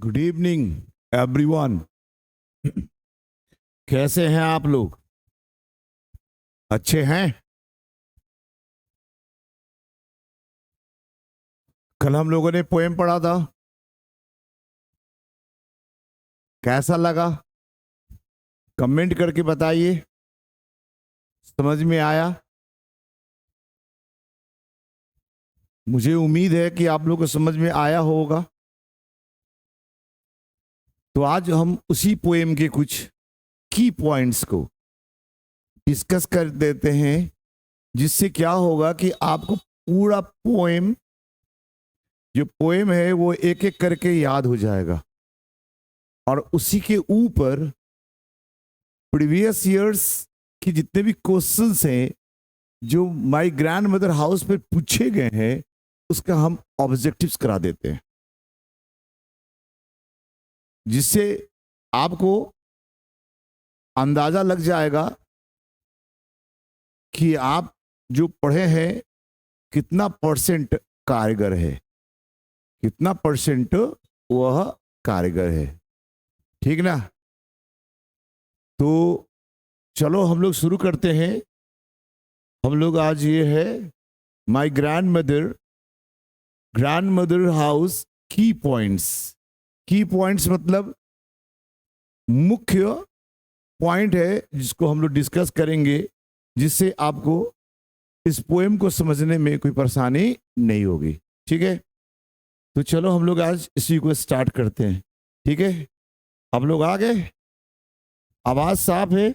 Good evening everyone. कैसे हैं आप लोग? अच्छे हैं? कल हम लोगों ने पोएम पढ़ा था, कैसा लगा? कमेंट करके बताइए। समझ में आया? मुझे उम्मीद है कि आप लोगों को समझ में आया होगा। तो आज हम उसी पोएम के कुछ की पॉइंट्स को डिस्कस कर देते हैं, जिससे क्या होगा कि आपको पूरा पोएम, जो पोएम है वो एक एक करके याद हो जाएगा, और उसी के ऊपर प्रीवियस ईयर्स की जितने भी क्वेश्चंस हैं जो माय ग्रैंडमदर हाउस पे पूछे गए हैं, उसका हम ऑब्जेक्टिव्स करा देते हैं, जिससे आपको अंदाजा लग जाएगा कि आप जो पढ़े हैं कितना परसेंट कारगर है, कितना परसेंट वह कारगर है। ठीक ना? तो चलो हम लोग शुरू करते हैं। हम लोग आज ये है माय ग्रैंडमदर हाउस की पॉइंट्स। की पॉइंट्स मतलब मुख्य पॉइंट है जिसको हम लोग डिस्कस करेंगे, जिससे आपको इस पोएम को समझने में कोई परेशानी नहीं होगी। ठीक है? तो चलो हम लोग आज इसी को स्टार्ट करते हैं। ठीक है? आप लोग आ गए? आवाज साफ है?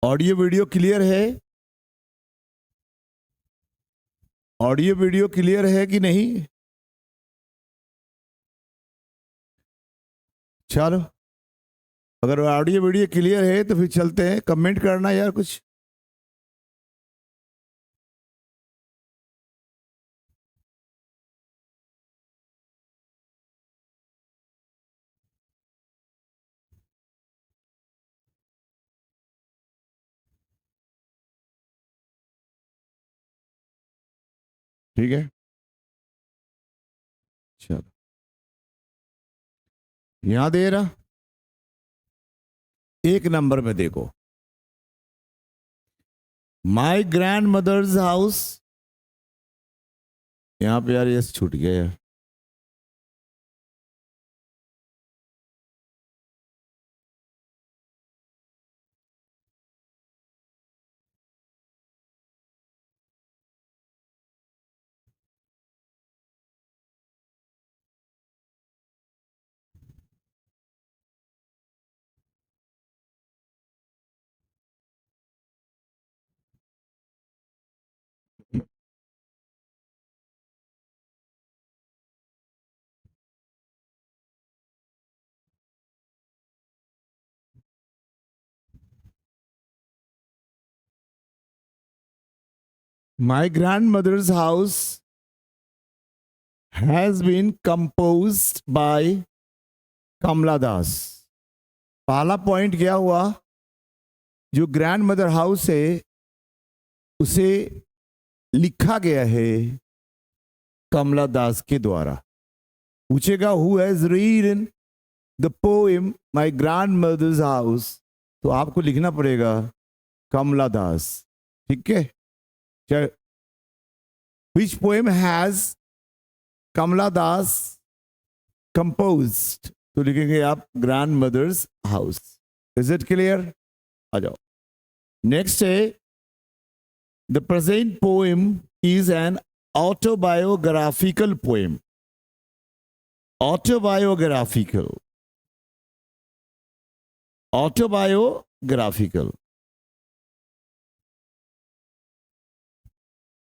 ऑडियो वीडियो क्लियर है? ऑडियो वीडियो क्लियर है कि नहीं? चलो, अगर ऑडियो वीडियो क्लियर है तो फिर चलते हैं। कमेंट करना यार कुछ। ठीक है, चलो यहां दे रहा, एक नंबर में देखो, माय ग्रैंडमदर्स हाउस। यहां पे यार ये छूट गया यार। My grandmother's house has been composed by कमला दास। पहला पॉइंट क्या हुआ? जो ग्रैंड मदर हाउस है उसे लिखा गया है कमला दास के द्वारा। पूछेगा who has रीडन the poem my grandmother's house, तो आपको लिखना पड़ेगा कमला दास। ठीक है? Which poem has Kamala Das composed? तो लिखेंगे आप grandmother's house. Is it clear? आ जाओ। नेक्स्ट है the present poem is an autobiographical poem. Autobiographical, autobiographical,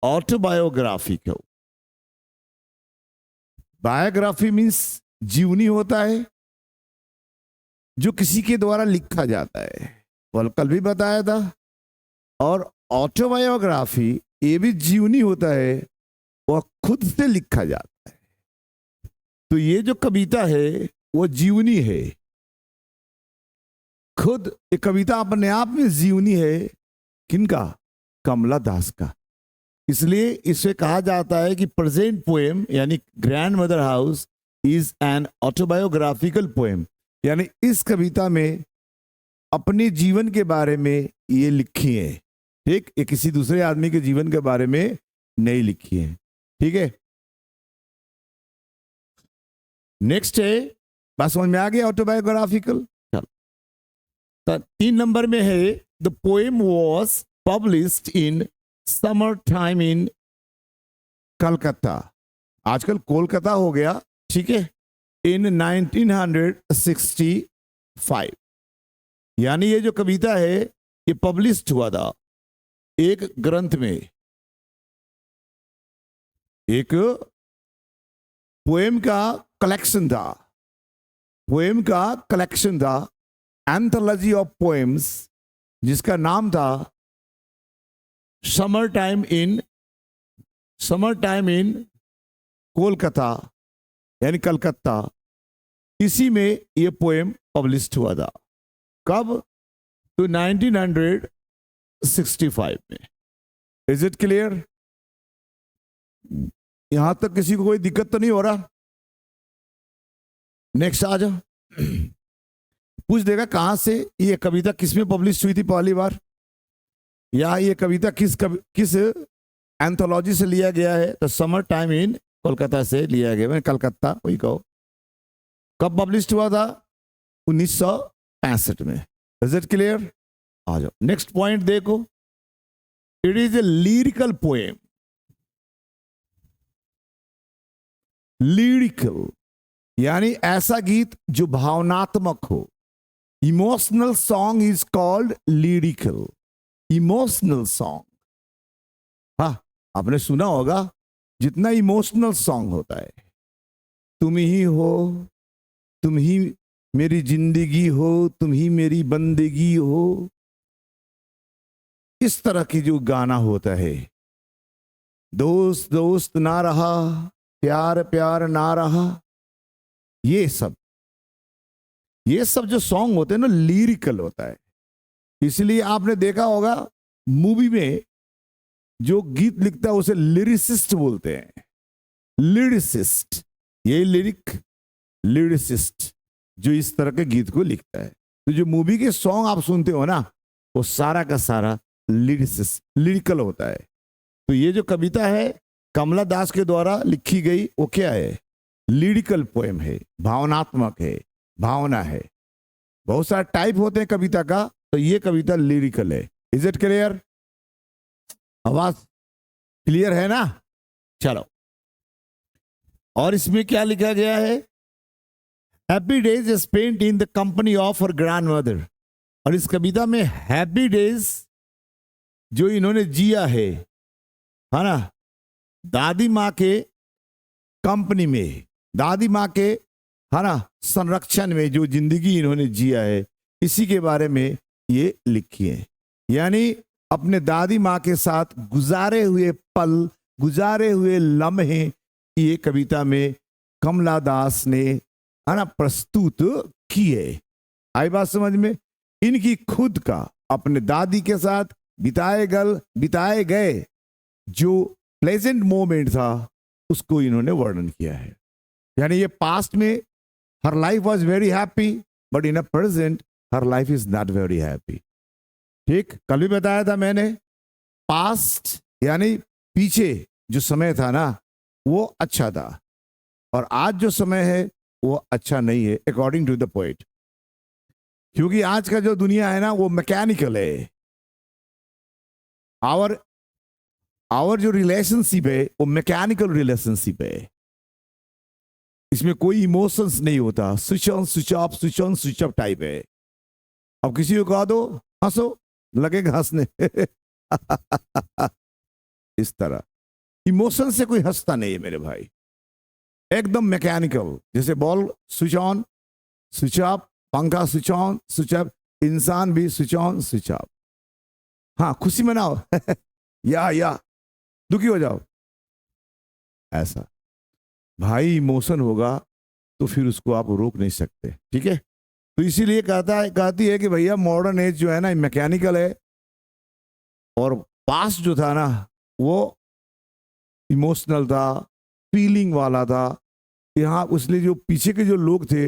autobiographical. Biography means जीवनी होता है जो किसी के द्वारा लिखा जाता है, कल भी बताया था। और ऑटोबायोग्राफी ये भी जीवनी होता है, वह खुद से लिखा जाता है। तो ये जो कविता है वो जीवनी है, खुद ये कविता अपने आप में जीवनी है। किनका? कमला दास का। इसलिए इसे कहा जाता है कि प्रेजेंट पोएम यानी grand mother house is an autobiographical poem, यानी इस कविता में अपने जीवन के बारे में ये लिखी है, ठीक, ये किसी दूसरे आदमी के जीवन के बारे में नहीं लिखी है, ठीक है। नेक्स्ट है, बात समझ में आ गया, ऑटोबायोग्राफिकल। चलो, तो 3 नंबर में है, the poem was published in summer time in Calcutta, आजकल कोलकाता हो गया, ठीक है, इन 1965, यानी ये जो कविता है ये पब्लिश्ड हुआ था एक ग्रंथ में, एक पोएम का कलेक्शन था, पोएम का कलेक्शन था, एंथोलॉजी ऑफ पोएम्स, जिसका नाम था समर टाइम इन कोलकाता, यानी कलकत्ता। इसी में ये पोएम पब्लिश्ड हुआ था, कब? तो 1965 में। Is it clear? यहां तक किसी को कोई दिक्कत तो नहीं हो रहा? नेक्स्ट आ जाओ। पूछ देगा कहां से ये कविता किस में पब्लिश हुई थी पहली बार, या ये कविता किस एंथोलॉजी से लिया गया है, तो समर टाइम इन कोलकाता से लिया गया, मैं कलकत्ता वही कहो। कब पब्लिश हुआ था? 1965 में। Is it clear? आ जाओ, नेक्स्ट पॉइंट देखो, it is a lyrical poem. Lyrical यानी ऐसा गीत जो भावनात्मक हो। Emotional song is called lyrical, emotional song. हाँ, आपने सुना होगा, जितना इमोशनल सॉन्ग होता है, तुम ही हो, तुम ही मेरी जिंदगी हो, तुम ही मेरी बंदगी हो, इस तरह की जो गाना होता है, दोस्त दोस्त ना रहा, प्यार प्यार ना रहा, ये सब जो सॉन्ग होते हैं ना, लिरिकल होता है। इसलिए आपने देखा होगा मूवी में जो गीत लिखता है उसे लिरिसिस्ट बोलते हैं। लिरिसिस्ट, ये लिरिसिस्ट जो इस तरह के गीत को लिखता है। तो जो मूवी के सॉन्ग आप सुनते हो ना, वो सारा का सारा लिरिकल होता है। तो ये जो कविता है कमला दास के द्वारा लिखी गई, वो क्या है? लिरिकल पोएम है, भावनात्मक है, भावना है। बहुत सारे टाइप होते हैं कविता का, तो ये कविता लिरिकल है। Is it clear? आवाज क्लियर है ना? चलो, और इसमें क्या लिखा गया है? Happy days spent in the company of her grand mother. और इस कविता में हैप्पी डेज जो इन्होंने जिया है ना, दादी माँ के कंपनी में, दादी माँ के है ना संरक्षण में जो जिंदगी इन्होंने जिया है, इसी के बारे में ये लिखी है। यानी अपने दादी माँ के साथ गुजारे हुए पल, गुजारे हुए लम्हे, ये कविता में कमला दास ने है ना प्रस्तुत किए। आई बात समझ में? इनकी खुद का अपने दादी के साथ बिताए गए जो प्लेजेंट मोमेंट था, उसको इन्होंने वर्णन किया है। यानी ये पास्ट में हर life was very happy, but in a present her life is not very happy. ठीक, कल भी बताया था मैंने, पास्ट यानी पीछे जो समय था ना, वो अच्छा था, और आज जो समय है वो अच्छा नहीं है, अकॉर्डिंग टू द पोएट। क्योंकि आज का जो दुनिया है ना, वो मैकेनिकल है। आवर जो रिलेशनशिप है वो मैकेनिकल रिलेशनशिप है, इसमें कोई इमोशंस नहीं होता। Switch on switch off, switch on switch off type है। अब किसी को कहा दो हंसो, लगेगा हंसने इस तरह इमोशन से कोई हंसता नहीं है मेरे भाई, एकदम मैकेनिकल। जैसे ball switch on switch off, पंखा स्विच ऑन स्विच ऑफ, इंसान भी स्विच ऑन स्विच ऑफ। हाँ, खुशी मनाओ या दुखी हो जाओ, ऐसा भाई इमोशन होगा तो फिर उसको आप रोक नहीं सकते। ठीक है, तो इसीलिए कहती है कि भैया मॉडर्न एज जो है ना मैकेनिकल है, और पास्ट जो था ना वो इमोशनल था, फीलिंग वाला था। यहाँ उसलिए जो पीछे के जो लोग थे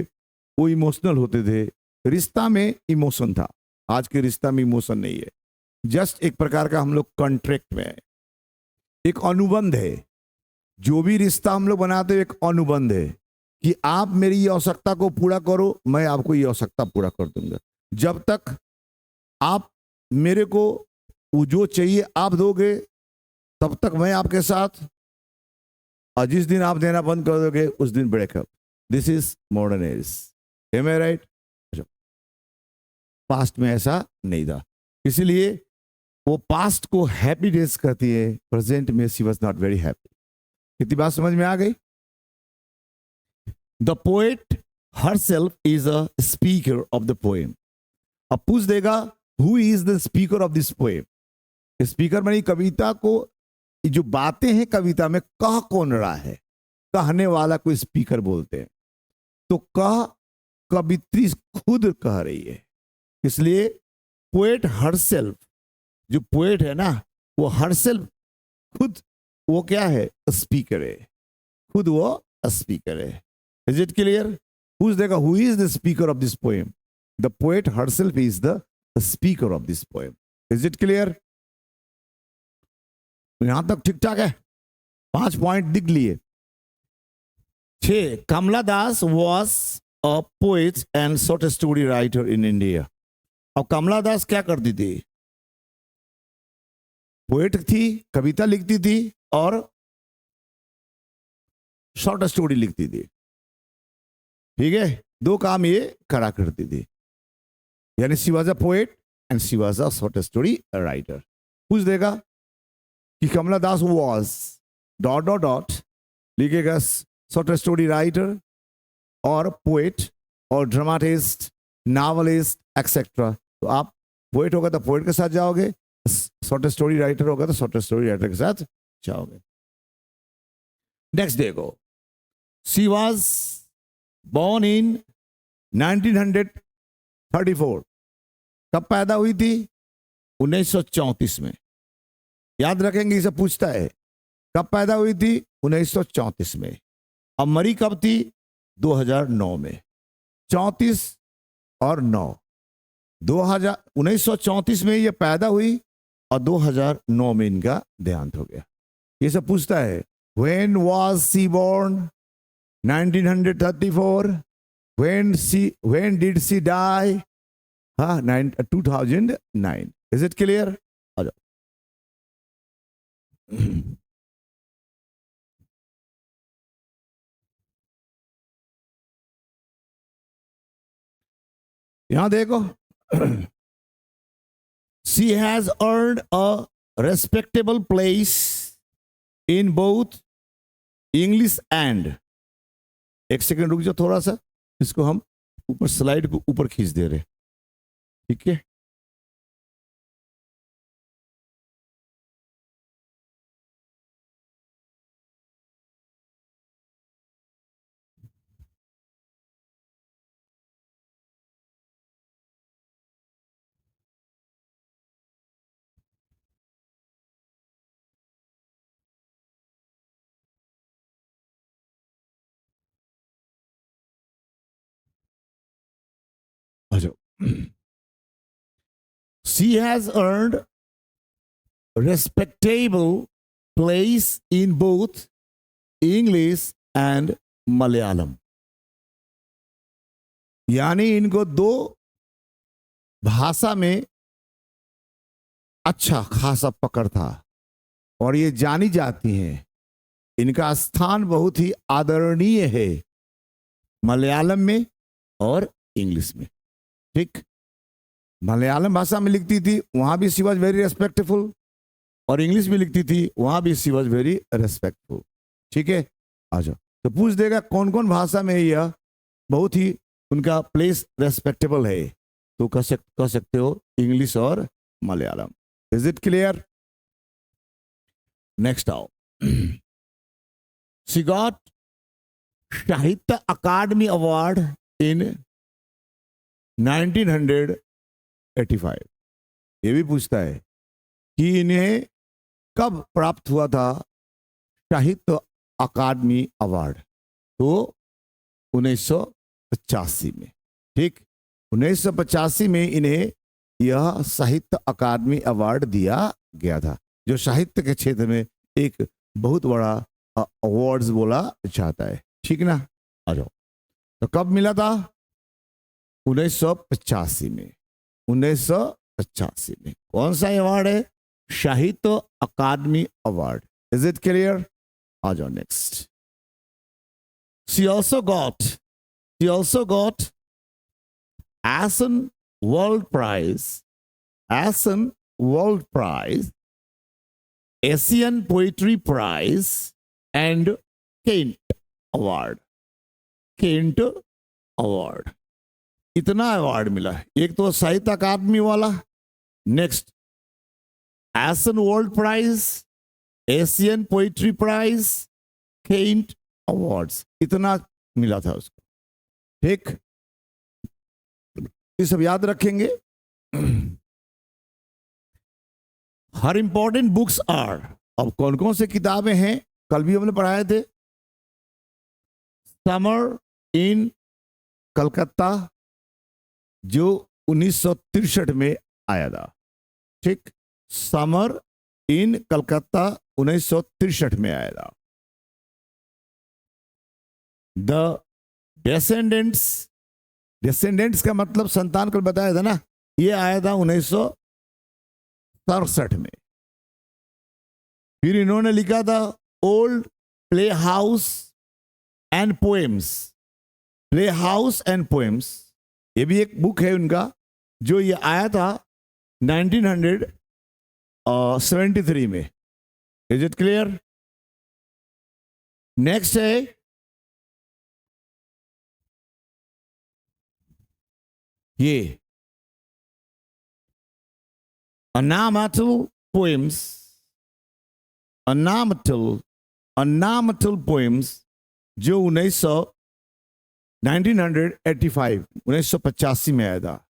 वो इमोशनल होते थे, रिश्ता में इमोशन था। आज के रिश्ता में इमोशन नहीं है, जस्ट एक प्रकार का हम लोग कॉन्ट्रैक्ट में है, एक अनुबंध है। जो भी रिश्ता हम लोग बनाते हैं एक अनुबंध है कि आप मेरी ये आवश्यकता को पूरा करो, मैं आपको ये आवश्यकता पूरा कर दूंगा। जब तक आप मेरे को वो जो चाहिए आप दोगे तब तक मैं आपके साथ, और जिस दिन आप देना बंद कर दोगे उस दिन breakup. This is modern age, am I right? Past में ऐसा नहीं था, इसलिए वो पास्ट को हैप्पी डेज कहती है, प्रेजेंट में she was not very happy. कितनी बात समझ में आ गई? The poet herself is a speaker of the poem. अब पूछ देगा who is the speaker of this poem? Speaker मानी कविता को, जो बातें हैं कविता में कह कौन रहा है, कहने वाला को स्पीकर बोलते हैं। तो कवित्री खुद कह रही है, इसलिए पोएट हरसेल्फ, जो पोएट है ना वो हरसेल्फ खुद, वो क्या है? स्पीकर है, खुद वो स्पीकर है। Is it clear? पूछ देगा who is the speaker of this poem? The poet herself is the speaker of this poem. Is it clear? यहां तक ठीक ठाक है? 5 पॉइंट दिख लिए। 6, Kamala Das was a poet and short story writer in India. अब कमला दास क्या करती थी? पोएट थी, कविता लिखती थी और शॉर्ट स्टोरी लिखती थी। ठीक है, 2 काम ये करा करती थी, यानी she was a poet and she was a short story writer. पूछ देगा कि कमला Das was dot dot dot, लिखेगा शॉर्ट स्टोरी राइटर और पोएट और ड्रामाटिस्ट, नॉवलिस्ट एक्सेट्रा। तो आप पोएट होगा तो पोएट के साथ जाओगे, शॉर्ट स्टोरी राइटर होगा तो शॉर्ट स्टोरी राइटर के साथ जाओगे। नेक्स्ट देखो, शी वॉज born in 1934। कब पैदा हुई थी? 1934 में। याद रखेंगे, इसे पूछता है कब पैदा हुई थी? 1934 में। अब मरी कब थी? 2009 में। 34 और 9, 1934 में ये पैदा हुई और 2009 में इनका देहांत हो गया। ये सब पूछता है when was she born? 1934। when did she die? 2009। is it clear? आ जाओ। यहां देखो, she has earned a respectable place in both English and, एक सेकंड रुक जाओ थोड़ा सा, इसको हम ऊपर स्लाइड को ऊपर खींच दे रहे। ठीक है, आ जाओ। she has earned respectable place in both English and Malayalam। यानी इनको 2 भाषा में अच्छा खासा पकड़ था और ये जानी जाती हैं। इनका स्थान बहुत ही आदरणीय है मलयालम में और इंग्लिश में। ठीक, मलयालम भाषा में लिखती थी, वहां भी शी वॉज वेरी रेस्पेक्टफुल, और इंग्लिश में लिखती थी, वहां भी शी वॉज वेरी रेस्पेक्टफुल। ठीक है, आ जाओ। तो पूछ देगा कौन कौन भाषा में यह बहुत ही उनका प्लेस रेस्पेक्टेबल है? तो कह सकते हो इंग्लिश और Malayalam. Is it clear? Next आओ। शी गॉट साहित्य अकादमी अवार्ड इन 1985। ये भी पूछता है कि इन्हें कब प्राप्त हुआ था साहित्य अकादमी अवार्ड? तो 1985 में। ठीक, 1985 में इन्हें यह साहित्य अकादमी अवार्ड दिया गया था, जो साहित्य के क्षेत्र में एक बहुत बड़ा अवार्ड्स बोला जाता है। ठीक ना, आ जाओ। तो कब मिला था? 1985 में। 1985 में कौन सा अवार्ड है? Sahitya Akademi award. Is it clear? आ जाओ next. She also got Assen World Prize, Asian Poetry Prize and Kent Award. इतना अवार्ड मिला। एक तो साहित्य अकादमी वाला, next Asian world prize, Asian poetry prize, Kent awards, इतना मिला था उसको। ठीक, ये सब याद रखेंगे। हर इंपॉर्टेंट बुक्स आर, अब कौन कौन से किताबें हैं कल भी हमने पढ़ाए थे। समर इन कलकत्ता, जो 1963 में आया था। ठीक, समर इन कलकत्ता 1963 में आया था। द डिसेंडेंट्स का मतलब संतान, कल बताया था ना, ये आया था 1967 में। फिर इन्होंने लिखा था old play house and poems, ये भी एक बुक है उनका, जो ये आया था 1973 में। Is it clear? नेक्स्ट है ये ornamental poems, जो 1985 में आया था।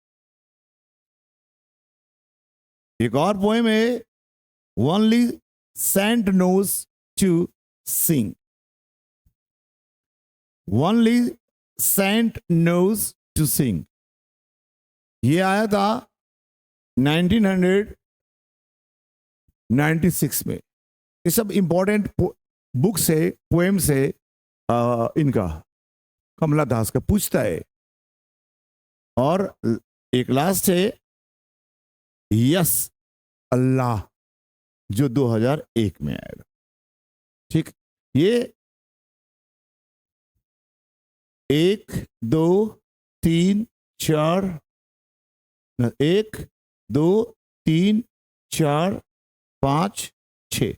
एक और पोएम है only saint knows to sing, only saint knows to sing, ये आया था 1996 में। ये सब इंपॉर्टेंट बुक्स है, पोएम्स है इनका, कमला दास का पूछता है। और एक लास्ट है यस अल्लाह, जो 2001 में आएगा। ठीक, ये 1 2 3 4 1 2 3 4 5 6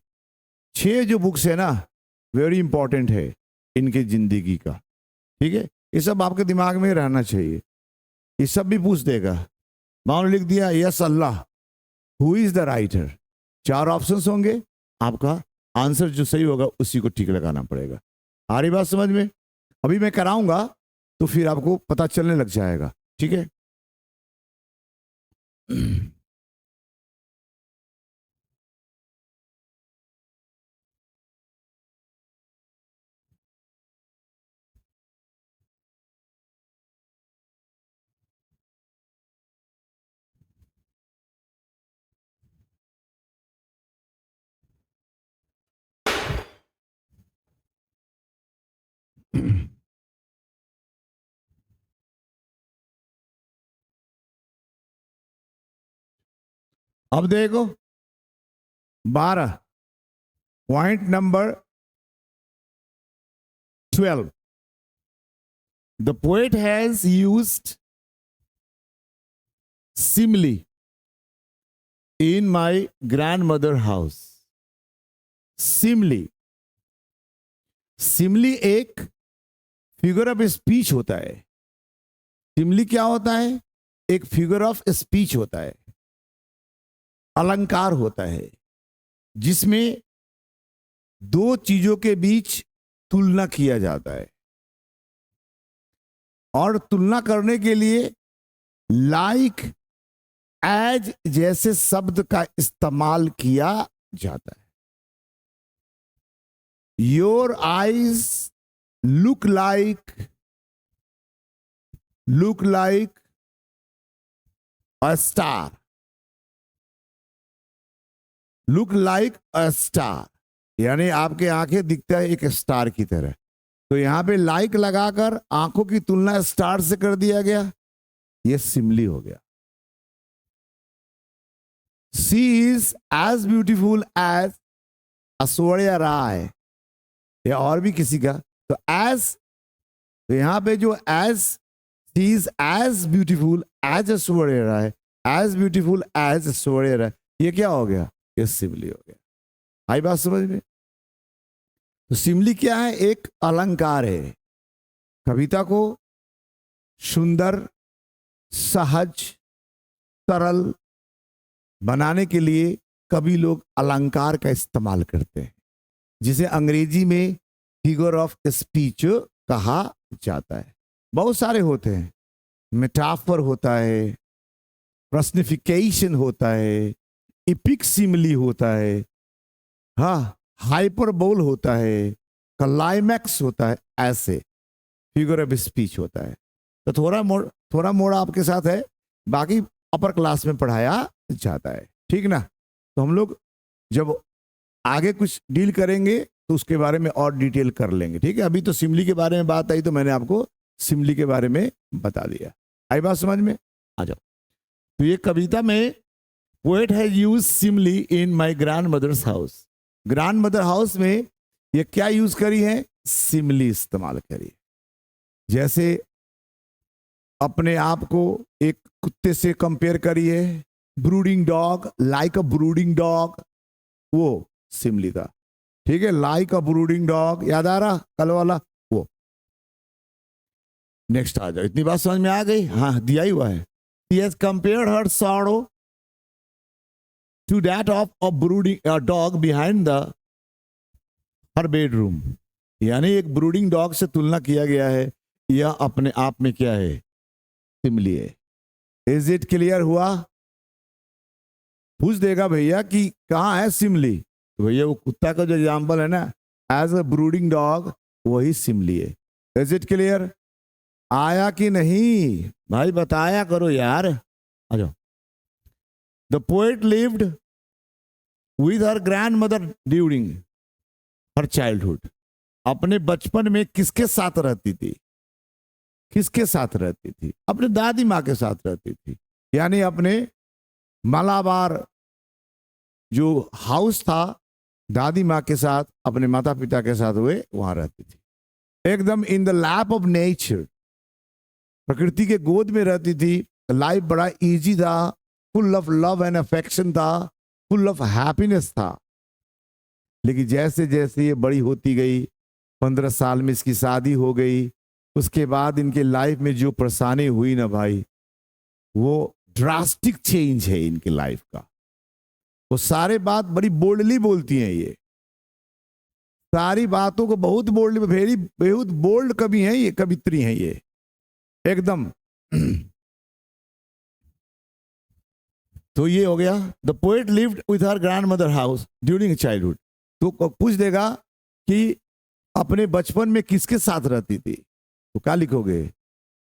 6 जो बुक्स है ना, वेरी इंपॉर्टेंट है इनकी जिंदगी का। ठीक है, ये सब आपके दिमाग में रहना चाहिए। ये सब भी पूछ देगा। मान लिख दिया yes Allah, who is the writer, 4 options होंगे, आपका आंसर जो सही होगा उसी को ठीक लगाना पड़ेगा। आ रही बात समझ में? अभी मैं कराऊंगा तो फिर आपको पता चलने लग जाएगा। ठीक है। अब देखो 12, point number 12, the poet has used simile in my grandmother house. simile एक फिगर ऑफ स्पीच होता है। सिमली क्या होता है? एक फिगर ऑफ स्पीच होता है, अलंकार होता है, जिसमें 2 चीजों के बीच तुलना किया जाता है। और तुलना करने के लिए लाइक, एज जैसे शब्द का इस्तेमाल किया जाता है। Your eyes look like look like a star, look like a star, यानी आपके आंखें दिखता है एक स्टार की तरह। तो यहां पे लाइक लगाकर आंखों की तुलना स्टार से कर दिया गया, यह सिमली हो गया। She is as beautiful as Aishwarya Rai, या और भी किसी का। तो एज, तो यहां पे जो as, she is as beautiful as Aishwarya Rai, as beautiful as Aishwarya Rai, ये क्या हो गया? ये सिमली हो गया। आई बात समझ में? तो सिमली क्या है? एक अलंकार है। कविता को सुंदर, सहज, सरल बनाने के लिए कवि लोग अलंकार का इस्तेमाल करते हैं, जिसे अंग्रेजी में फिगर ऑफ स्पीच कहा जाता है। बहुत सारे होते हैं, मेटाफर होता है, पर्सनिफिकेशन होता है, इपिक सिमली होता है, हाँ, हाइपरबोल होता है, क्लाइमैक्स होता है, ऐसे फिगर ऑफ स्पीच होता है। तो थोड़ा मोड़ आपके साथ है, बाकी अपर क्लास में पढ़ाया जाता है, ठीक ना? तो हम लोग जब आगे कुछ डील करेंगे तो उसके बारे में और डिटेल कर लेंगे, ठीक है? अभी तो सिमली के बारे में बात आई तो मैंने आपको सिमली के बारे में बता दिया। आई बात समझ में? आ जाओ। तो ये कविता में poet has use simile in my grandmother's house. Grandmother house में ये क्या यूज करी है? सिमली इस्तेमाल करी। जैसे अपने आप को एक कुत्ते से कंपेयर करिए, ब्रूडिंग डॉग, लाइक अ ब्रूडिंग डॉग, वो सिमली था, ठीक है? लाइक अ ब्रूडिंग डॉग, याद आ रहा कल वाला? वो नेक्स्ट आ जाओ। इतनी बात समझ में आ गई? हाँ, दिया ही हुआ है। He has compared her sorrow to that of a dog behind her bedroom, यानी एक ब्रूडिंग डॉग से तुलना किया गया है। यह अपने आप में क्या है? सिमली है। इज इट क्लियर हुआ? पूछ देगा भैया कि कहाँ है सिमली, तो भैया वो कुत्ता का जो एग्जाम्पल है ना, एज अ ब्रूडिंग डॉग, वही सिमली है। Is it clear? आया कि नहीं भाई? बताया करो यार। आ जाओ। The poet lived with her grand mother during her childhood. अपने बचपन में किसके साथ रहती थी? किसके साथ रहती थी? अपने दादी माँ के साथ रहती थी, यानी अपने मालाबार जो हाउस था, दादी माँ के साथ, अपने माता पिता के साथ हुए वहां रहती थी। एकदम in the lap of nature, प्रकृति के गोद में रहती थी। लाइफ बड़ा इजी था, full of love and affection था, फुल ऑफ हैप्पीनेस था। लेकिन जैसे जैसे ये बड़ी होती गई, 15 साल में इसकी शादी हो गई, उसके बाद इनके लाइफ में जो परेशानी हुई ना भाई, वो ड्रास्टिक चेंज है इनके लाइफ का। वो सारे बात बड़ी बोल्डली बोलती हैं, ये सारी बातों को बहुत बोल्ड, वेरी बहुत बोल्ड कवि हैं ये, कवित्री हैं ये एकदम। तो ये हो गया, the poet lived with her grandmother house during childhood. तो पूछ देगा कि अपने बचपन में किसके साथ रहती थी, तो क्या लिखोगे?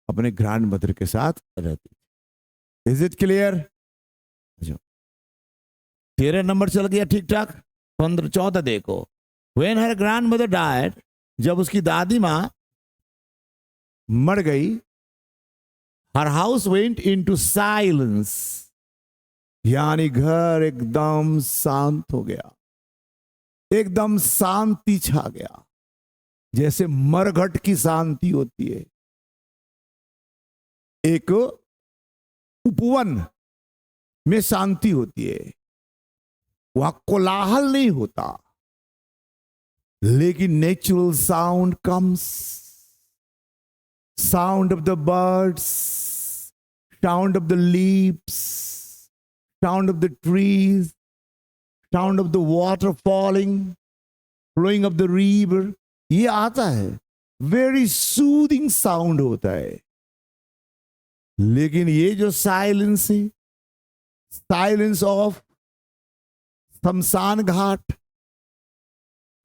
अपने ग्रैंडमदर के साथ रहती थी। Is it clear? 13 नंबर चल गया ठीक ठाक। 14 देखो। व्हेन हर ग्रैंडमदर डायड, जब उसकी दादी माँ मर गई, हर हाउस वेंट इनटू साइलेंस, यानी घर एकदम शांत हो गया, एकदम शांति छा गया, जैसे मरघट की शांति होती है। एक उपवन में शांति होती है, वहां कोलाहल नहीं होता, लेकिन natural sound comes, sound of the birds, sound of the leaves, sound of the trees, sound of the water falling, flowing of the river, ये आता है। वेरी सूदिंग साउंड होता है। लेकिन ये जो साइलेंस है, साइलेंस ऑफ शमशान घाट,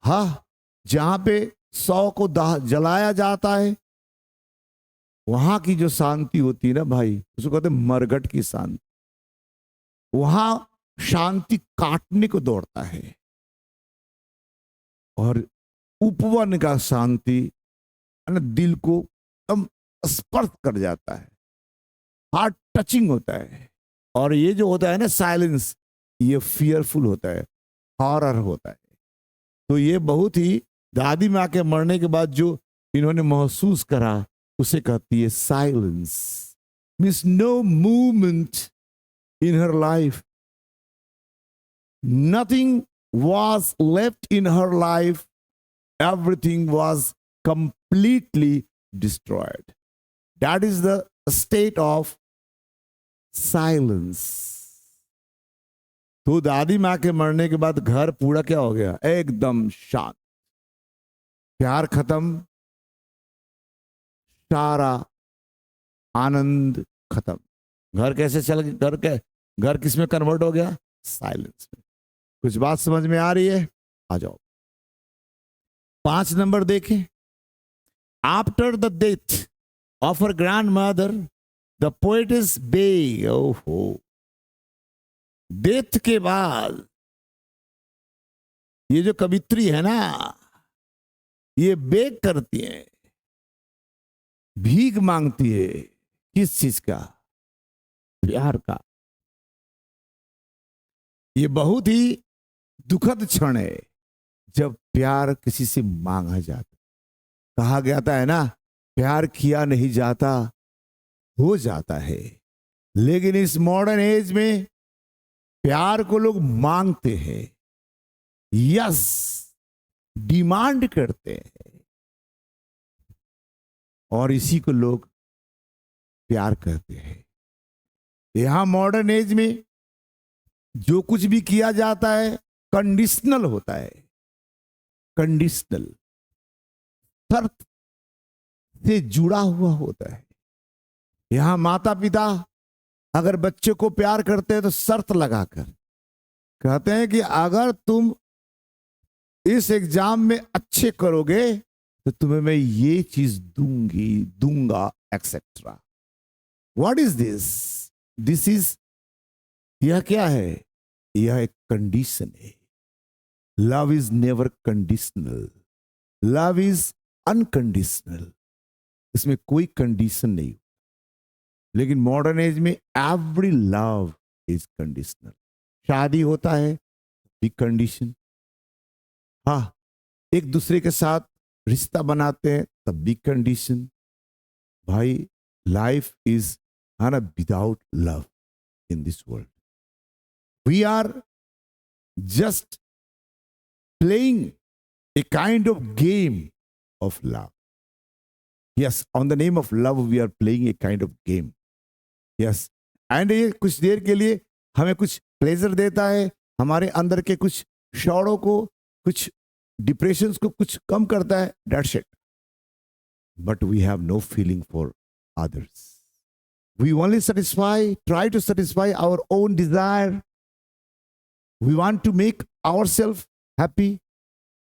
हाँ, जहां पे 100 को जलाया जाता है, वहां की जो शांति होती है ना भाई, उसको कहते हैं मरघट की शांति। वहां शांति काटने को दौड़ता है, और उपवन का शांति दिल को एकदम स्पर्श कर जाता है, हार्ट टचिंग होता है। और ये जो होता है ना साइलेंस, ये फियरफुल होता है, हॉरर होता है। तो ये बहुत ही, दादी माँ के मरने के बाद जो इन्होंने महसूस करा उसे कहती है silence. Means no movement in her life, nothing was left in her life, everything was completely destroyed. That is the state of silence. तो दादी माँ के मरने के बाद घर पूरा क्या हो गया, एकदम शांत, प्यार खत्म, सारा आनंद खत्म। घर कैसे चल गया, घर किस में कन्वर्ट हो गया, साइलेंस में। कुछ बात समझ में आ रही है? आ जाओ 5 नंबर देखें। After the death of her grandmother the poetess beg, ओहो, डेथ के बाद ये जो कवित्री है ना, ये बेग करती है, भीख मांगती है। किस चीज का? प्यार का। ये बहुत ही दुखद क्षण है जब प्यार किसी से मांगा जाता। कहा गया था है ना, प्यार किया नहीं जाता, हो जाता है। लेकिन इस मॉडर्न एज में प्यार को लोग मांगते हैं, यस, डिमांड करते हैं, और इसी को लोग प्यार कहते हैं। यहां मॉडर्न एज में जो कुछ भी किया जाता है कंडीशनल होता है, कंडीशनल, शर्त से जुड़ा हुआ होता है। यहां माता पिता अगर बच्चे को प्यार करते हैं तो शर्त लगाकर कहते हैं कि अगर तुम इस एग्जाम में अच्छे करोगे तो तुम्हें मैं ये चीज दूंगा, etcetera. What is this? This is, यह क्या है? यह एक कंडीशन है। Love is never conditional, love is unconditional. इसमें कोई कंडीशन नहीं। लेकिन मॉडर्न एज में एवरी लव इज कंडीशनल। शादी होता है भी कंडीशन, हाँ, एक दूसरे के साथ रिश्ता बनाते हैं तब भी कंडीशन। भाई लाइफ इज है ना without love in this world. We are just playing a kind of game of love. Yes, on the name of love, we are playing a kind of game. Yes, and ये कुछ देर के लिए हमें कुछ pleasure देता है, हमारे अंदर के कुछ शौरों को, कुछ डिप्रेशंस को कुछ कम करता है, that's it. But we have no feeling for others. We only try to satisfy our own desire. We want to make ourselves happy,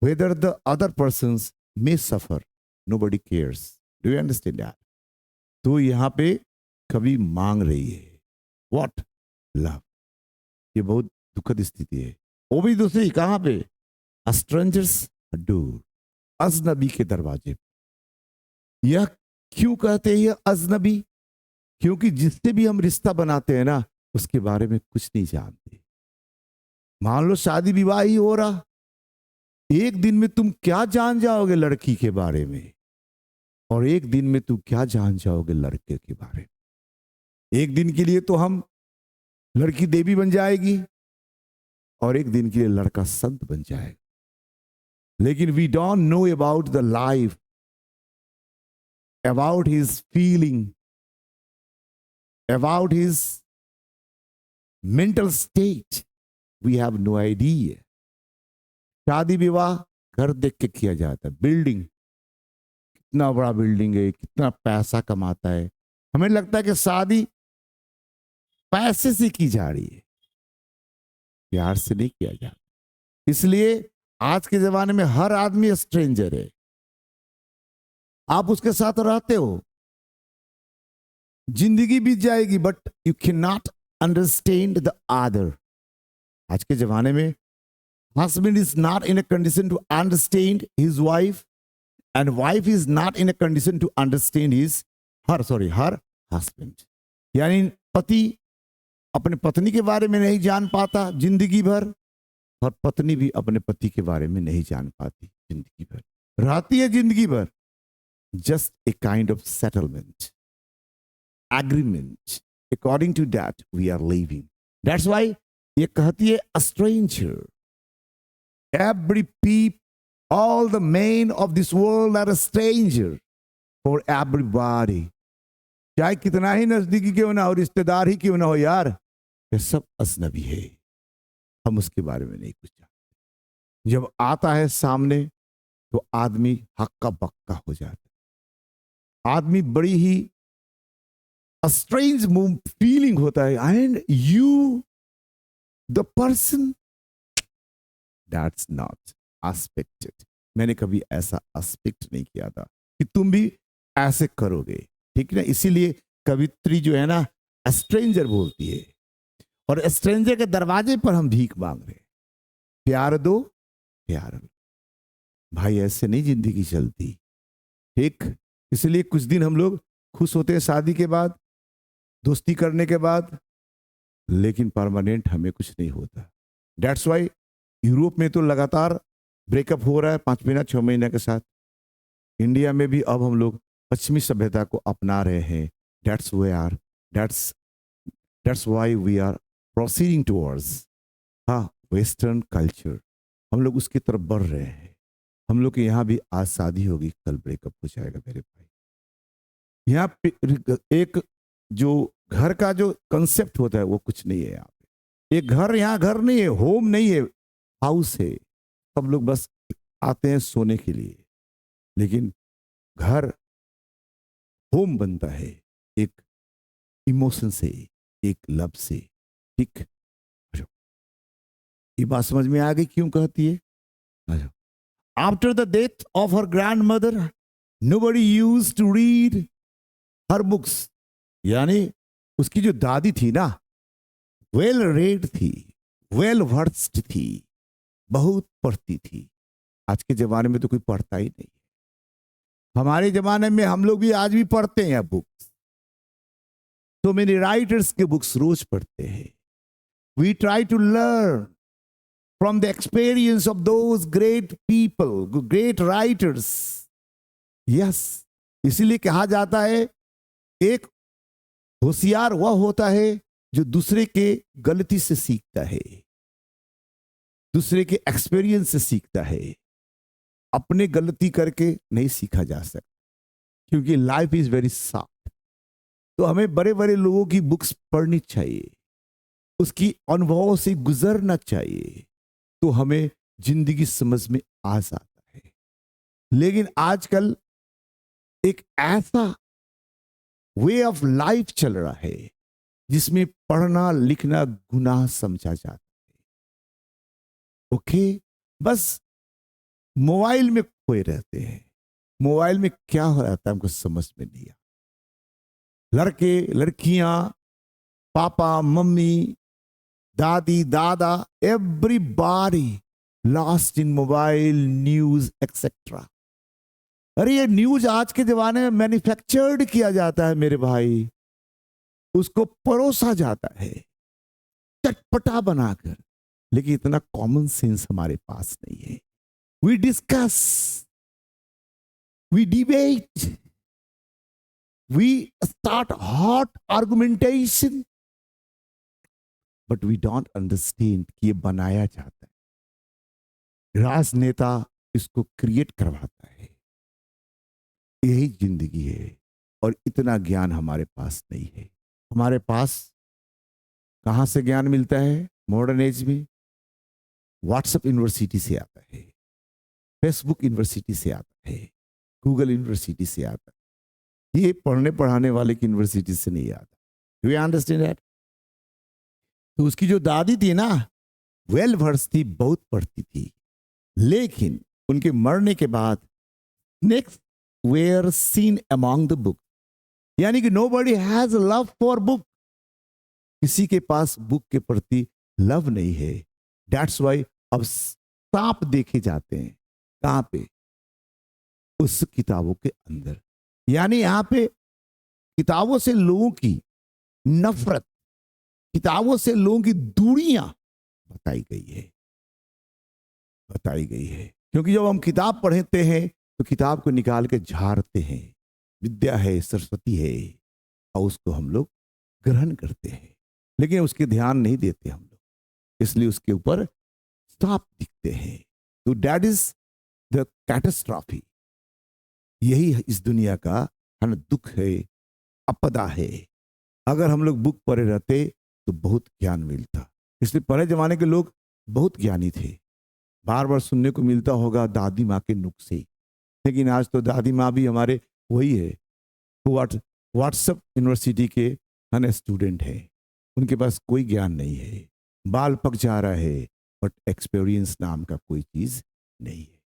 whether the other persons may suffer. Nobody cares. Do you understand that? तो यहां पे कभी मांग रही है what? Love. ये बहुत दुखद स्थिति है। वो भी दूसरी कहां पे? A stranger's door. अजनबी के दरवाजे। यह क्यों कहते हैं अजनबी? क्योंकि जिससे भी हम रिश्ता बनाते हैं ना, उसके बारे में कुछ नहीं जानते। मान लो शादी विवाह ही हो रहा, एक दिन में तुम क्या जान जाओगे लड़की के बारे में, और एक दिन में तुम क्या जान जाओगे लड़के के बारे में। एक दिन के लिए तो हम लड़की देवी बन जाएगी, और एक दिन के लिए लड़का संत बन जाएगा। लेकिन we don't know about the life, about his feeling, about his mental state. We have no idea. शादी विवाह घर देख के किया जाता है, बिल्डिंग, कितना बड़ा बिल्डिंग है, कितना पैसा कमाता है, हमें लगता है कि शादी पैसे से की जा रही है, प्यार से नहीं किया जाता। इसलिए आज के जमाने में हर आदमी स्ट्रेंजर है। आप उसके साथ रहते हो, जिंदगी बीत जाएगी but you can not understand the other. आज के जमाने में husband is not in a condition to understand his wife and wife is not in a condition to understand her husband। यानी पति अपने पत्नी के बारे में नहीं जान पाता जिंदगी भर, और पत्नी भी अपने पति के बारे में नहीं जान पाती जिंदगी भर, रहती है जिंदगी भर just a kind of settlement, agreement, according to that we are living। That's why ये कहती है a stranger, every people, all the men of this world are a stranger for everybody। चाहे कितना ही नजदीकी क्यों ना हो, रिश्तेदार ही क्यों ना हो यार, ये सब अजनबी है, हम उसके बारे में नहीं कुछ जानते। जब आता है सामने तो आदमी हक्का बक्का हो जाता है, आदमी बड़ी ही स्ट्रेंज फीलिंग होता है, and you the person that's not expected. मैंने कभी ऐसा एक्सपेक्ट नहीं किया था कि तुम भी ऐसे करोगे, ठीक है ना। इसीलिए कवित्री जो है ना स्ट्रेंजर बोलती है, और स्ट्रेंजर के दरवाजे पर हम भीख मांग रहे हैं, प्यार दो प्यार दो। भाई ऐसे नहीं जिंदगी चलती, ठीक। इसलिए कुछ दिन हम लोग खुश होते हैं शादी के बाद, दोस्ती करने के बाद, लेकिन परमानेंट हमें कुछ नहीं होता। दैट्स वाई यूरोप में तो लगातार ब्रेकअप हो रहा है 5 महीना 6 महीना के साथ। इंडिया में भी अब हम लोग पश्चिमी सभ्यता को अपना रहे हैं। That's why we are proceeding towards western culture. हम लोग उसकी तरफ बढ़ रहे हैं। हम लोग के यहाँ भी आज शादी होगी, कल ब्रेकअप हो जाएगा मेरे भाई। यहाँ पे एक जो घर का जो कंसेप्ट होता है वो कुछ नहीं है यहाँ पे। एक घर यहाँ घर नहीं है, होम नहीं है, हाउस है। सब लोग बस आते हैं सोने के लिए, लेकिन घर होम बनता है एक इमोशन से, एक लव से, ठीक। ये बात समझ में आ गई क्यों कहती है? After the death of her grandmother nobody used to read her books. यानी उसकी जो दादी थी ना, वेल रेड थी, वेल वर्स्ड थी, बहुत पढ़ती थी। आज के जमाने में तो कोई पढ़ता ही नहीं। हमारे जमाने में हम लोग भी आज भी पढ़ते हैं बुक्स, तो मेरे राइटर्स के बुक्स रोज पढ़ते हैं। We try to learn from the experience of those great people, great writers. Yes, इसीलिए कहा जाता है एक होशियार वह होता है जो दूसरे के गलती से सीखता है, दूसरे के एक्सपीरियंस से सीखता है। अपने गलती करके नहीं सीखा जा सकता, क्योंकि लाइफ इज वेरी शॉर्ट। तो हमें बड़े बड़े लोगों की बुक्स पढ़नी चाहिए, उसकी अनुभवों से गुजरना चाहिए, तो हमें जिंदगी समझ में आ जाता है। लेकिन आजकल एक ऐसा वे ऑफ लाइफ चल रहा है जिसमें पढ़ना लिखना गुनाह समझा जाता है। ओके, बस मोबाइल में खोए रहते हैं। मोबाइल में क्या हो रहा था हमको समझ में नहीं आता। लड़के लड़कियां, पापा मम्मी, दादी दादा, everybody lost in mobile, news etcetera. अरे ये न्यूज आज के जमाने में मैन्युफैक्चर्ड किया जाता है मेरे भाई, उसको परोसा जाता है चटपटा बनाकर, लेकिन इतना कॉमन सेंस हमारे पास नहीं है। We discuss, we debate, we start hot argumentation, but we don't understand कि ये बनाया जाता है। राजनेता इसको क्रिएट करवाता है। यही जिंदगी है, और इतना ज्ञान हमारे पास नहीं है। हमारे पास कहां से ज्ञान मिलता है मॉडर्न एज में? व्हाट्सएप यूनिवर्सिटी से आता है, फेसबुक यूनिवर्सिटी से आता है, गूगल यूनिवर्सिटी से आता है। ये पढ़ने पढ़ाने वाले की यूनिवर्सिटी से नहीं आता। Do you understand that? तो उसकी जो दादी थी ना, वेल वर्स थी, बहुत पढ़ती थी, लेकिन उनके मरने के बाद next where seen among the book. यानी कि nobody has love for book, किसी के पास बुक के प्रति लव नहीं है। दैट्स वाई अब सांप देखे जाते हैं कहां पे, उस किताबों के अंदर। यानी यहां पे किताबों से लोगों की नफरत, किताबों से लोगों की दूरियां बताई गई है। क्योंकि जब हम किताब पढ़ते हैं तो किताब को निकाल के झाड़ते हैं, विद्या है, सरस्वती है, और उसको हम लोग ग्रहण करते हैं, लेकिन उसके ध्यान नहीं देते हम लोग, इसलिए उसके ऊपर सांप दिखते हैं। तो दैट इज द कैटास्ट्रॉफी। यही इस दुनिया का है ना, दुख है, आपदा है। अगर हम लोग बुक पढ़े रहते तो बहुत ज्ञान मिलता। इसलिए पहले जमाने के लोग बहुत ज्ञानी थे। बार बार सुनने को मिलता होगा दादी माँ के नुस्खे, लेकिन आज तो दादी माँ भी हमारे वही है, व्हाट्सएप यूनिवर्सिटी के है ना स्टूडेंट है, उनके पास कोई ज्ञान नहीं है, बाल पक जा रहा है, बट एक्सपीरियंस नाम का कोई चीज नहीं है।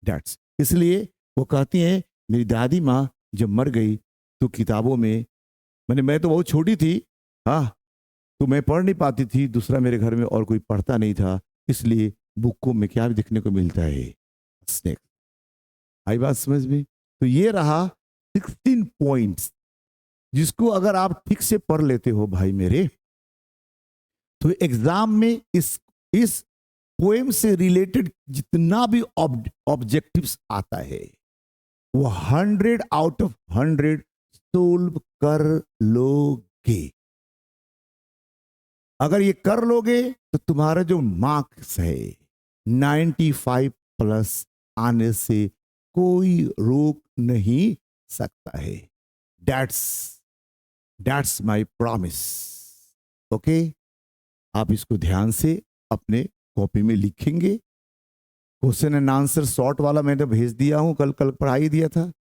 दैट्स इसलिए वो कहती हैं, मेरी दादी माँ जब मर गई तो किताबों में, मैं तो बहुत छोटी थी, हाँ, तो मैं पढ़ नहीं पाती थी, दूसरा मेरे घर में और कोई पढ़ता नहीं था, इसलिए बुकों में क्या देखने को मिलता है, स्नेक। आई बात समझ में? तो ये रहा 16 पॉइंट्स, जिसको अगर आप ठीक से पढ़ लेते हो भाई मेरे, तो एग्जाम में इस पोएम से रिलेटेड जितना भी ऑब्जेक्टिव्स आता है वो 100 आउट ऑफ 100 सोल्व कर लोगे। अगर ये कर लोगे तो तुम्हारा जो मार्क्स है 95 प्लस आने से कोई रोक नहीं सकता है। That's my promise. ओके, आप इसको ध्यान से अपने कॉपी में लिखेंगे। क्वेश्चन एंड आंसर शॉर्ट वाला मैंने भेज दिया हूं, कल पढ़ा ही दिया था,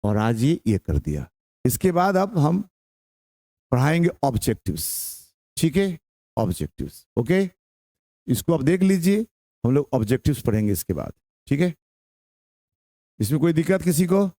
और आज ये कर दिया। इसके बाद अब हम पढ़ाएंगे ऑब्जेक्टिव्स, ठीक है, ऑब्जेक्टिव्स। ओके, इसको आप देख लीजिए, हम लोग ऑब्जेक्टिव्स पढ़ेंगे इसके बाद, ठीक है। इसमें कोई दिक्कत किसी को?